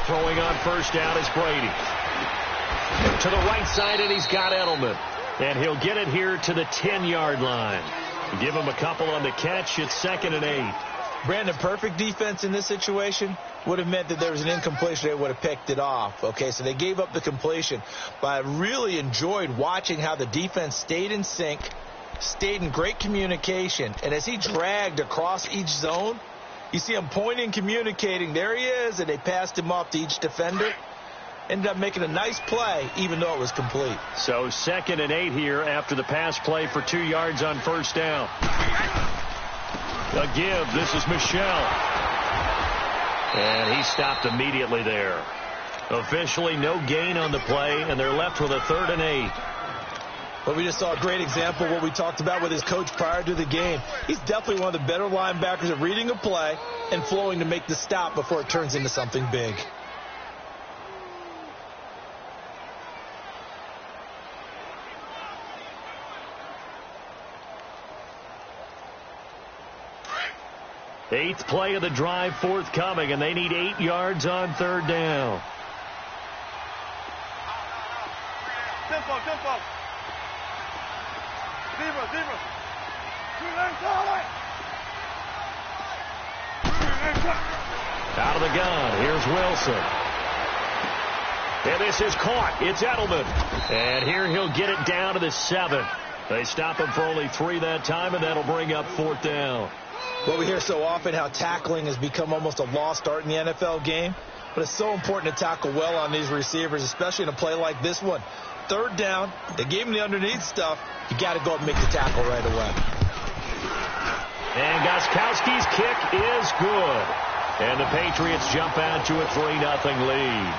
Throwing on first down is Brady. To the right side, and he's got Edelman. And he'll get it here to the 10-yard line. Give him a couple on the catch. It's 2nd and 8. Brandon, perfect defense in this situation would have meant that there was an incompletion. They would have picked it off. Okay, so they gave up the completion. But I really enjoyed watching how the defense stayed in sync, stayed in great communication. And as he dragged across each zone, you see him pointing, communicating. There he is, and they passed him off to each defender. Ended up making a nice play, even though it was complete. So 2nd and 8 here after the pass play for 2 yards on first down. A give. This is Michel. And he stopped immediately there. Officially no gain on the play, and they're left with a 3rd and 8. But we just saw a great example of what we talked about with his coach prior to the game. He's definitely one of the better linebackers at reading a play and flowing to make the stop before it turns into something big. Eighth play of the drive forthcoming, and they need 8 yards on 3rd down. Tempo. Zero. Out of the gun, here's Wilson. And this is caught. It's Edelman. And here he'll get it down to the 7. They stop him for only 3 that time, and that'll bring up 4th down. Well, we hear so often how tackling has become almost a lost art in the NFL game. But it's so important to tackle well on these receivers, especially in a play like this one. 3rd down, they gave him the underneath stuff. You got to go up and make the tackle right away. And Gostkowski's kick is good. And the Patriots jump out to a 3-0 lead.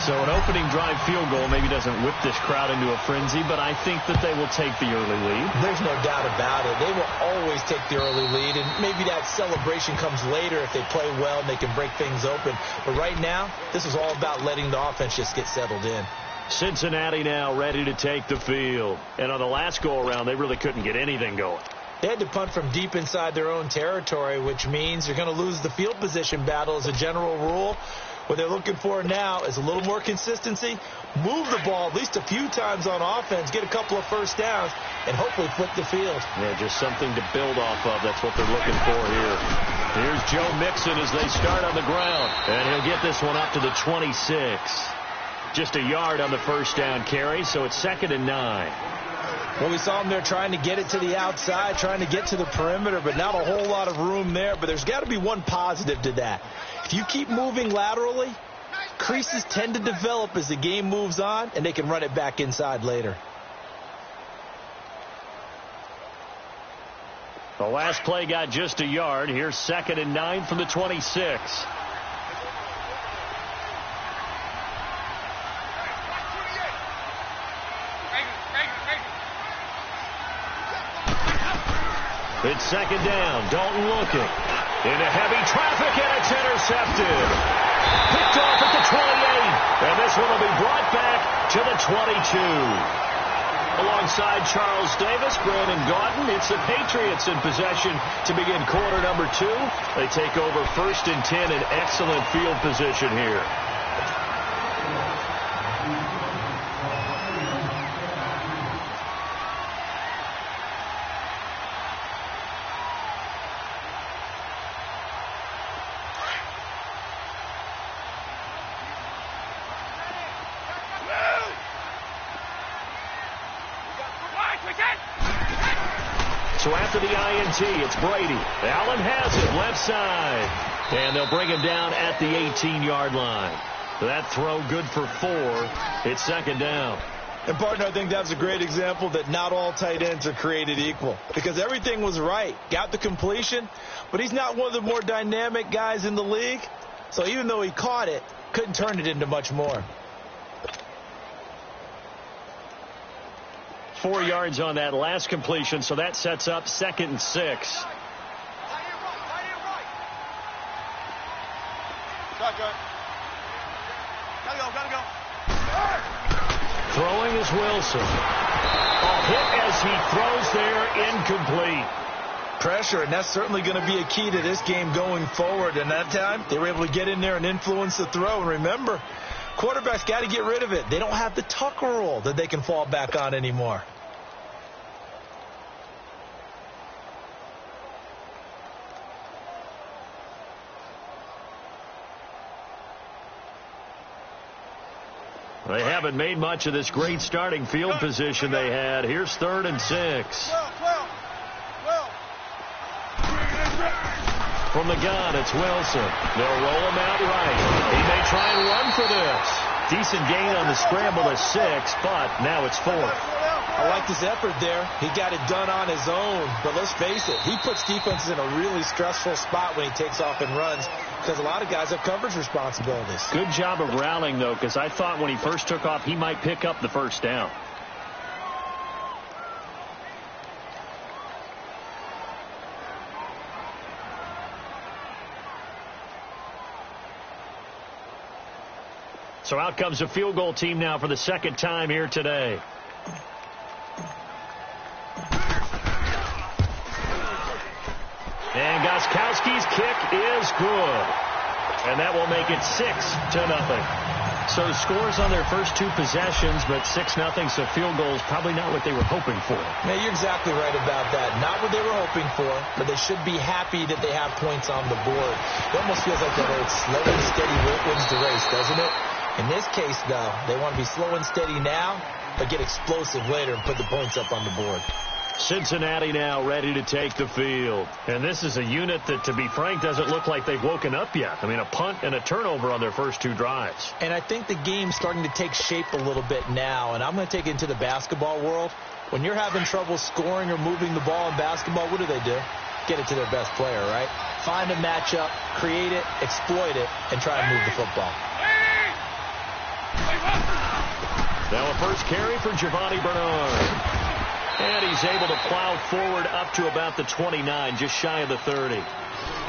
So an opening drive field goal maybe doesn't whip this crowd into a frenzy, but I think that they will take the early lead. There's no doubt about it. They will always take the early lead, and maybe that celebration comes later if they play well and they can break things open. But right now, this is all about letting the offense just get settled in. Cincinnati now ready to take the field. And on the last go-around, they really couldn't get anything going. They had to punt from deep inside their own territory, which means you're going to lose the field position battle as a general rule. What they're looking for now is a little more consistency, move the ball at least a few times on offense, get a couple of first downs, and hopefully flip the field. Yeah, just something to build off of. That's what they're looking for here. Here's Joe Mixon as they start on the ground. And he'll get this one up to the 26. Just a yard on the first down carry, so it's 2nd and 9. Well, we saw him there trying to get it to the outside, trying to get to the perimeter, but not a whole lot of room there. But there's got to be one positive to that. If you keep moving laterally, creases tend to develop as the game moves on, and they can run it back inside later. The last play got just a yard. Here's 2nd and 9 from the 26. It's 2nd down. Dalton looking. Into heavy traffic, and it's intercepted. Picked off at the 28. And this one will be brought back to the 22. Alongside Charles Davis, Brandon Gaudin, it's the Patriots in possession to begin quarter number 2. They take over 1st and 10 in excellent field position here. So after the INT, it's Brady. Allen has it left side. And they'll bring him down at the 18-yard line. That throw good for 4. It's 2nd down. And, partner, I think that's a great example that not all tight ends are created equal. Because everything was right. Got the completion, but he's not one of the more dynamic guys in the league. So even though he caught it, couldn't turn it into much more. 4 yards on that last completion, so that sets up 2nd and 6. Gotta go. Throwing is Wilson. A hit as he throws there, incomplete. pressure, and that's certainly going to be a key to this game going forward. And that time, they were able to get in there and influence the throw. And remember, quarterbacks got to get rid of it. They don't have the Tucker rule that they can fall back on anymore. They haven't made much of this great starting field position they had. Here's 3rd and 6. From the gun, it's Wilson. They'll roll him out right. He may try and run for this. Decent gain on the scramble to 6, but now it's 4th. I like his effort there. He got it done on his own. But let's face it, he puts defenses in a really stressful spot when he takes off and runs, because a lot of guys have coverage responsibilities. Good job of rallying, though, because I thought when he first took off, he might pick up the first down. So out comes a field goal team now for the second time here today. And Gostkowski's kick is good. And that will make it 6-0. So scores on their first 2 possessions, but 6-0, so field goals probably not what they were hoping for. Yeah, you're exactly right about that. Not what they were hoping for, but they should be happy that they have points on the board. It almost feels like that old slow and steady wins the race, doesn't it? In this case, though, they want to be slow and steady now, but get explosive later and put the points up on the board. Cincinnati now ready to take the field. And this is a unit that, to be frank, doesn't look like they've woken up yet. I mean, a punt and a turnover on their first 2 drives. And I think the game's starting to take shape a little bit now, and I'm going to take it into the basketball world. When you're having trouble scoring or moving the ball in basketball, what do? Get it to their best player, right? Find a matchup, create it, exploit it, and try and move the football. Now a first carry for Giovanni Bernard. And he's able to plow forward up to about the 29, just shy of the 30.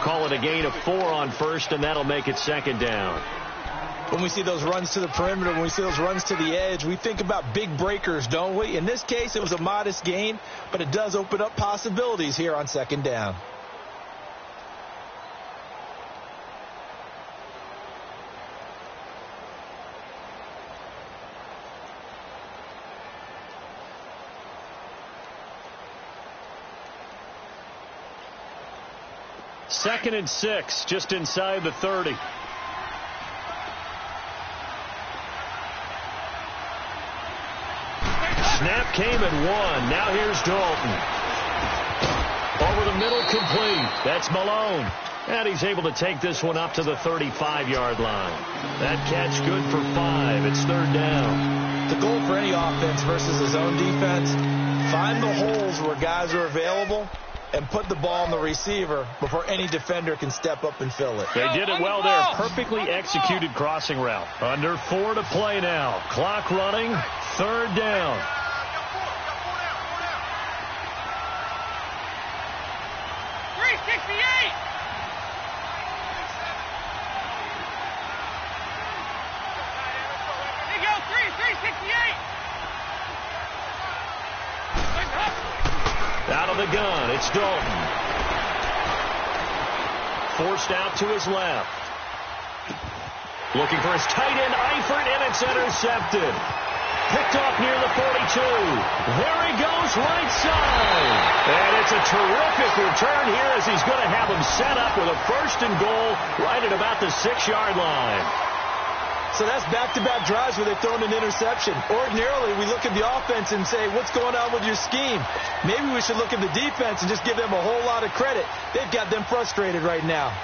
Call it a gain of 4 on first, and that'll make it 2nd down. When we see those runs to the perimeter, when we see those runs to the edge, we think about big breakers, don't we? In this case, it was a modest gain, but it does open up possibilities here on 2nd down. Second and 6, just inside the 30. Snap came at 1. Now here's Dalton. Over the middle, complete. That's Malone. And he's able to take this one up to the 35-yard line. That catch good for 5. It's 3rd down. The goal for any offense versus his own defense, find the holes where guys are available and put the ball on the receiver before any defender can step up and fill it. They did it well there. Perfectly executed crossing route. Under 4 to play now. Clock running. 3rd down. Out of the gun, it's Dalton. Forced out to his left. Looking for his tight end, Eifert, and it's intercepted. Picked off near the 42. There he goes, right side. And it's a terrific return here as he's going to have him set up with a 1st and goal right at about the 6-yard line. So that's back-to-back drives where they've thrown an interception. Ordinarily, we look at the offense and say, what's going on with your scheme? Maybe we should look at the defense and just give them a whole lot of credit. They've got them frustrated right now.